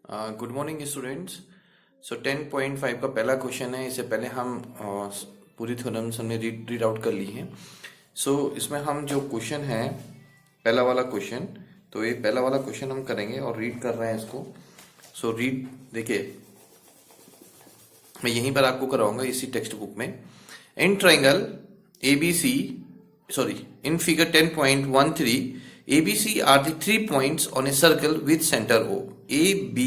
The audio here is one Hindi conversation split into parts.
Good morning students. सो 10.5 का पहला क्वेश्चन है। इससे पहले हम पूरी थ्योरम्स हमने रीड आउट कर ली है। सो इसमें हम जो क्वेश्चन है पहला वाला क्वेश्चन, तो ये पहला वाला क्वेश्चन हम करेंगे और रीड कर रहे हैं इसको। सो रीड देखिए, मैं यहीं पर आपको कराऊंगा इसी टेक्स्ट बुक में। In triangle ABC, sorry, in figure 10.13, ABC are the 3 points on a circle with center O. A, B,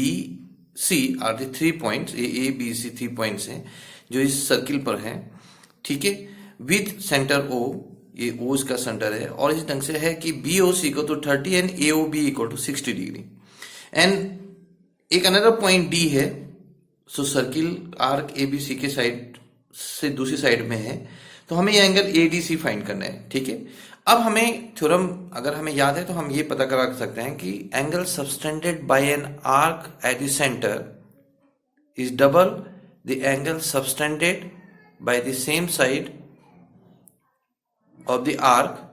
C are the 3 points. A, B, C 3 points हैं जो इस सर्किल पर हैं, ठीक है, विथ सेंटर O। ये O इसका सेंटर है और इस ढंग से है कि BOC equal to 30 and AOB equal to 60 degree. And एक अनदर पॉइंट D है। सो सर्किल आर्क ABC के साइड से दूसरी साइड में है, तो हमें ये एंगल ADC फाइंड करना है, ठीक है। अब हमें थ्योरम अगर हमें याद है तो हम ये पता करा सकते हैं कि angle subtended by an arc at the centre is double the angle subtended by the same side of the arc,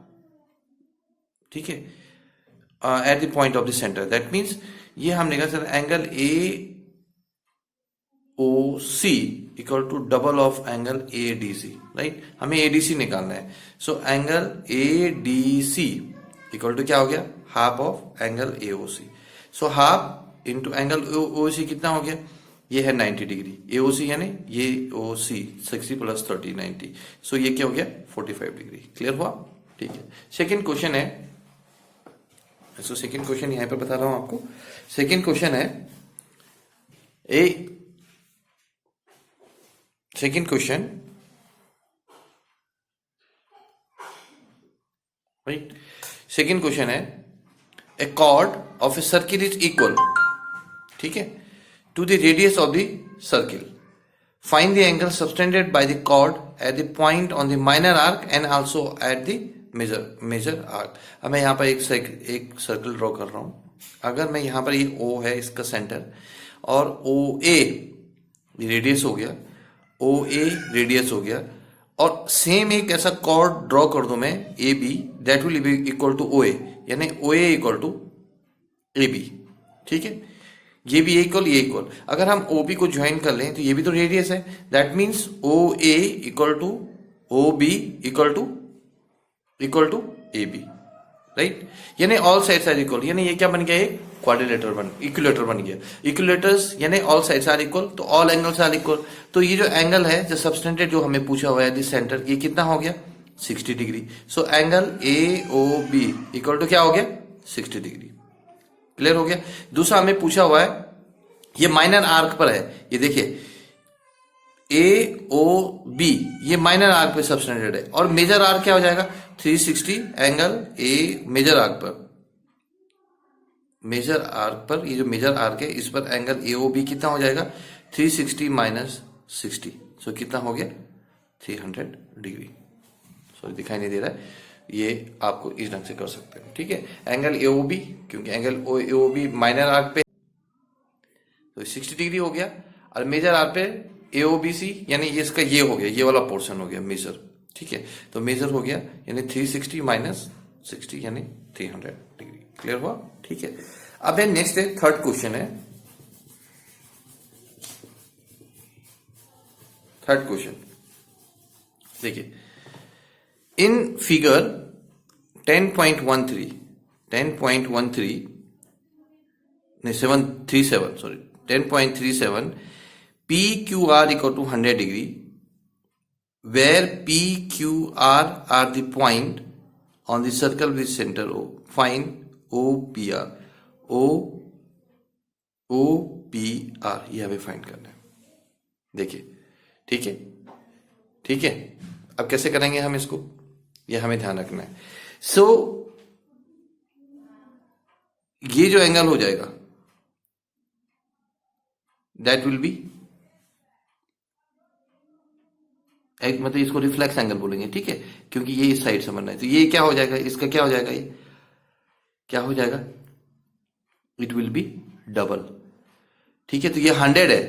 ठीक है, at the point of the centre. That means ये हम निकाल सकते angle AOC equal to double of angle ADC, right. हमें ADC निकालना है। So angle ADC equal to क्या हो गया, half of angle AOC। So half into angle OC कितना हो गया, ये है 90 डिग्री। AOC यानी ये OC 60 प्लस 30 90। सो ये क्या हो गया 45 डिग्री। क्लियर हुआ, ठीक है। सेकेंड क्वेश्चन है। सो सेकेंड क्वेश्चन यहां पर बता रहा हूं आपको। सेकेंड क्वेश्चन है Second question, right? Second question है a chord of a circle is equal, ठीक है, to the radius of the circle. Find the angle subtended by the chord at the point on the minor arc and also at the major arc. अब मैं यहाँ पर एक सर्कल ड्रॉ कर रहा हूँ। अगर मैं यहाँ पर ये O है इसका सेंटर और OA रेडियस हो गया, OA रेडियस हो गया, और सेम एक ऐसा कॉर्ड ड्रॉ कर दूं मैं AB, that will be equal to OA, यानी OA इक्वल टू AB, ठीक है। ये भी इक्वल, ये इक्वल। अगर हम OB को ज्वाइन कर लें तो ये भी तो रेडियस है। That means OA equal to OB equal to AB, right. यानी ऑल साइड्स आर इक्वल, यानी ये क्या बन गया, एक क्वाड्रिलेटर इक्विलेटर बन गया। इक्विलेटर्स यानी ऑल साइड्स आर इक्वल, तो ऑल एंगल्स आर इक्वल। तो ये जो एंगल है जो सबटेंडेड जो हमें पूछा हुआ है दिस सेंटर, ये कितना हो गया 60 degree. So angle AOB equal to क्या हो गया 60 डिग्री। क्लियर हो गया। दूसरा हमें पूछा हुआ है, ये माइनर आर्क पर है, ये देखिए AOB ये माइनर आर्क पे सबटेंडेड है, और मेजर आर्क क्या हो जाएगा 360 एंगल A मेजर आर्क पर। मेजर आर्क पर ये जो मेजर आर्क है इस पर एंगल AOB कितना हो जाएगा 360 माइनस 60। सो कितना हो गया 300 डिग्री। सॉरी दिखाई नहीं दे रहा है, ये आपको इस ढंग से कर सकते हैं, ठीक है। एंगल AOB, क्योंकि एंगल AOB माइनर आर्क पे तो 60 डिग्री हो गया, और मेजर आर्क पे AOBC यानी ये इसका ये हो गया, ये वाला पोर्शन हो गया मेजर, ठीक है। तो मेजर हो गया यानी 360 माइनस 60 यानी 300 डिग्री। क्लियर हुआ, ठीक है। अब है नेक्स्ट है थर्ड क्वेश्चन है। थर्ड क्वेश्चन देखिए, इन फिगर 10.13 नहीं 737 sorry 10.37 PQR equal to 100 degree, where PQR are the point on the circle with center O. Find OPR. OPR ये हमें फाइंड करना है। देखिए, ठीक है, ठीक है। अब कैसे करेंगे हम इसको, ये हमें ध्यान रखना है। सो ये जो एंगल हो जाएगा दैट विल बी एक, मतलब इसको रिफ्लेक्स एंगल बोलेंगे, ठीक है, क्योंकि ये इस साइड से बनना है। तो ये क्या हो जाएगा, इसका क्या हो जाएगा, ये क्या हो जाएगा, इट विल बी डबल, ठीक है। तो ये 100 है,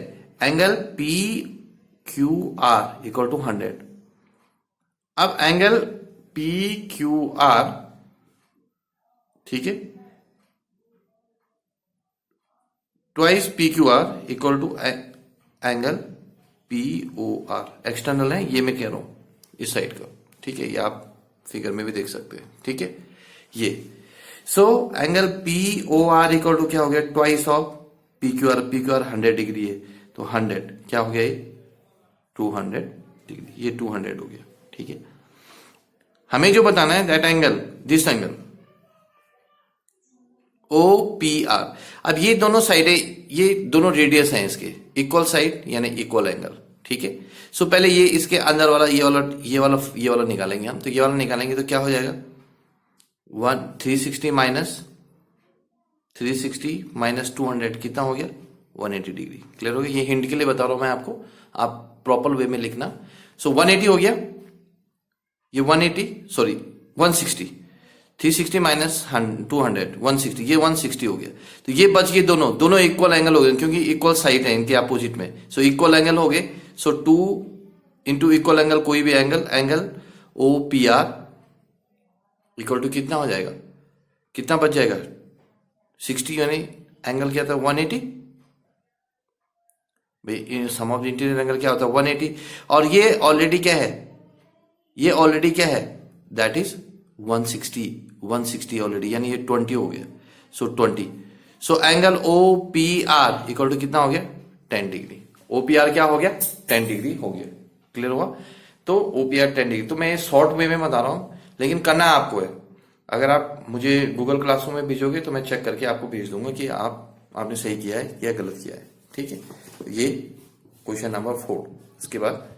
एंगल PQR इक्वल टू 100। अब एंगल PQR, ठीक है, twice P Q R equal to angle P O R. External है, ये मैं कह रहा हूं इस साइड का, ठीक है, ये आप फिगर में भी देख सकते हैं, ठीक है। ये so angle P O R equal to क्या हो गया, twice of P Q R. P Q R 100 degree है, तो 100 क्या हो गया, ये 200 डिग्री, ये 200 हो गया, ठीक है। हमें जो बताना है that angle, this angle O P R. अब ये दोनों साइड, ये दोनों रेडियस हैं इसके, इक्वल साइड यानी इक्वल एंगल, ठीक है। सो पहले ये इसके अंदर वाला ये वाला निकालेंगे हम। तो ये वाला निकालेंगे तो क्या हो जाएगा, 360 माइनस 200 कितना हो गया, 180 डिग्री। क्लियर हो गया, ये हिंट के लिए बता रहा हूं मैं आपको, आप प्रॉपर वे में लिखना। सो 180 हो गया, ये 180 सॉरी 160, 360 माइनस 200 160, ये 160 हो गया। तो ये बच गए दोनों इक्वल एंगल हो गए, क्योंकि इक्वल साइड है इनके अपोजिट में। सो इक्वल एंगल हो गए। सो 2 इंटू इक्वल एंगल, कोई भी angle O P R equal to कितना हो जाएगा, कितना बच जाएगा, 60, यानी एंगल क्या था, 180। भाई सम ऑफ इंटीरियर एंगल क्या होता है, 180। और ये ऑलरेडी क्या है, ये ऑलरेडी क्या है, दैट इज 160 ऑलरेडी, यानी ये 20 हो गया। So 20। So angle O P R equal to कितना हो गया, 10 डिग्री। ओ पी आर क्या हो गया, 10 डिग्री हो गया। क्लियर हुआ। तो ओ पी आर 10 डिग्री। तो मैं शॉर्ट वे में बता रहा हूं, लेकिन करना आपको है। अगर आप मुझे गूगल क्लासरूम में भेजोगे तो मैं चेक करके आपको भेज दूंगा कि आपने सही किया है या गलत किया है, ठीक है। तो ये क्वेश्चन नंबर 4। इसके बाद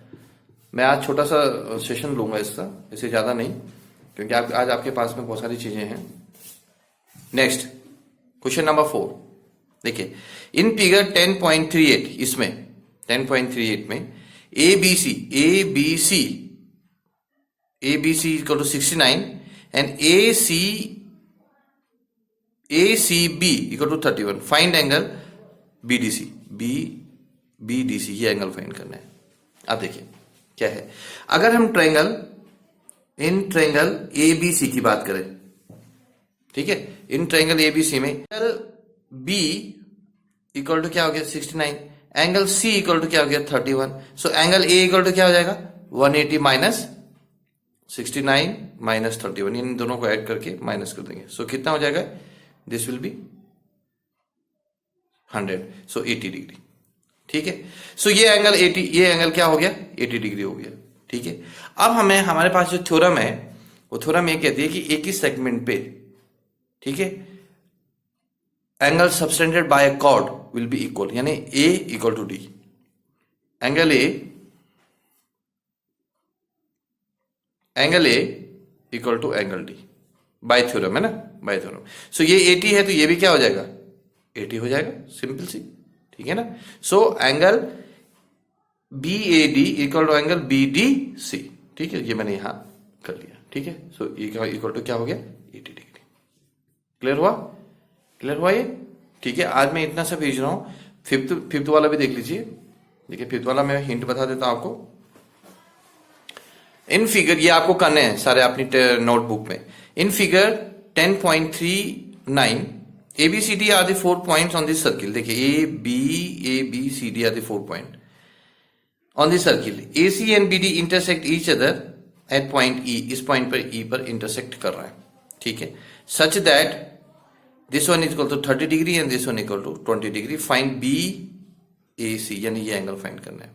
मैं आज छोटा सा सेशन लूंगा इसका, इससे ज्यादा नहीं, क्योंकि आज आपके पास में बहुत सारी चीजें हैं। नेक्स्ट क्वेश्चन नंबर 4 देखिए, इन फिगर 10.38, इसमें 10.38 में A B C equal to 69 and A C B equal to 31। Find angle B D C, ये एंगल फाइंड करना है। अब देखिए क्या है, अगर हम इन ट्रायंगल ए बी सी की बात करें, ठीक है, इन ट्रायंगल ए बी सी में एंगल बी इक्वल टू क्या हो गया, 69, एंगल सी इक्वल टू क्या हो गया, 31। So angle A equal to क्या हो जाएगा, 180 माइनस 69 माइनस 31, इन दोनों को ऐड करके माइनस कर देंगे। सो कितना हो जाएगा, this will be 100, so 80 degree, ठीक है। सो ये एंगल क्या हो गया, 80 डिग्री हो गया, ठीक है। अब हमारे पास जो थ्योरम है, वो थ्योरम ये कहती है कि एक ही सेगमेंट पे, ठीक है, angle subtended by a chord will be equal, यानी A equal to D. Angle A equal to angle D by theorem, है ना, बाय थ्योरम। सो ये 80 है तो ये भी क्या हो जाएगा, 80 हो जाएगा, सिंपल सी, ठीक है ना। So angle B A D equal to angle B D C, ठीक है, ये मैंने यहां कर लिया, ठीक है। सो इक्वल टू क्या हो गया, 80 डिग्री। क्लियर हुआ ये, ठीक है। आज मैं इतना सा भेज रहा हूं। फिफ्थ वाला भी देख लीजिए। देखिए फिफ्थ वाला मैं हिंट बता देता हूं आपको। इन फिगर, ये आपको करने हैं सारे अपनी नोटबुक में। In figure 10.39 ABCD are the 4 points on this circle। देखिए A B C D are the 4 point on the circle। AC and BD intersect each other at point E। इस पॉइंट पर E पर इंटरसेक्ट कर रहा है, ठीक है। Such that this one is equal to 30 degree and this one equal to 20 degree. Find BAC, यानी ये एंगल फाइंड करना है।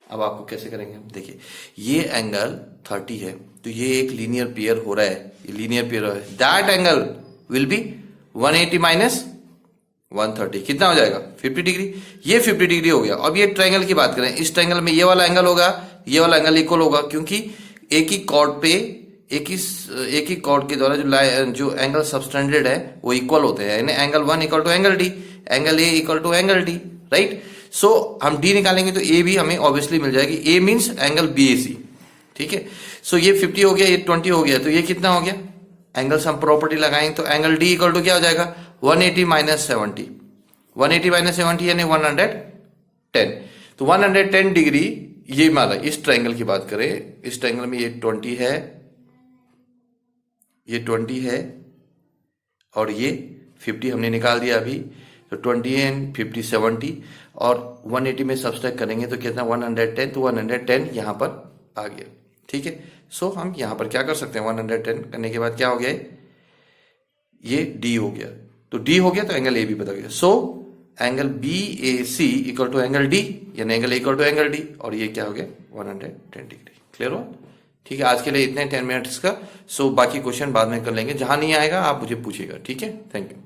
अब आपको कैसे करेंगे, देखिए ये एंगल 30 है, तो ये एक लीनियर पेयर हो रहा है, ये लीनियर पेयर है। That angle will be 180 minus 130, कितना हो जाएगा, 50 डिग्री। ये 50 डिग्री हो गया। अब ये ट्रायंगल की बात करें, इस ट्रायंगल में ये वाला एंगल होगा, ये वाला एंगल इक्वल होगा, क्योंकि एक ही कॉर्ड पे एक ही कॉर्ड के द्वारा जो एंगल सबटेंडेड है वो इक्वल होते हैं, यानी angle 1 equal to angle D, angle A equal to angle D, right. So हम डी निकालेंगे तो ए भी हमें ऑब्वियसली मिल जाएगी। ए मींस एंगल BAC, ठीक है। सो ये 50 हो गया, ये 20 हो गया, तो ये कितना हो गया, एंगल्स हम प्रॉपर्टी लगाएंगे तो एंगल डी इक्वल टू क्या हो जाएगा, 180 माइनस 70, 180 माइनस 70 यानी 110। तो 110 डिग्री ये माना। इस ट्रायंगल की बात करें, इस ट्रायंगल में ये 20 है, ये 20 है, और ये 50 हमने निकाल दिया अभी। तो 20 एंड 50 70 और 180 में सब्सट्रैक्ट करेंगे तो कितना 110, तो 110 यहाँ पर आ गया। ठीक है, सो हम यहाँ पर क्या कर सकते हैं, 110 करने के बाद क्या हो गया, ये डी हो गया, तो डी हो गया तो एंगल ए भी पता गया। So angle B A C equal to angle D, यानी angle equal to angle D, और ये क्या हो गया 110 डिग्री। क्लियर हो? ठीक है, आज के लिए इतने 10 मिनट्स का। सो बाकी क्वेश्चन बाद में कर लेंगे, जहां नहीं आएगा आप मुझे पूछिएगा। ठीक है, थैंक यू।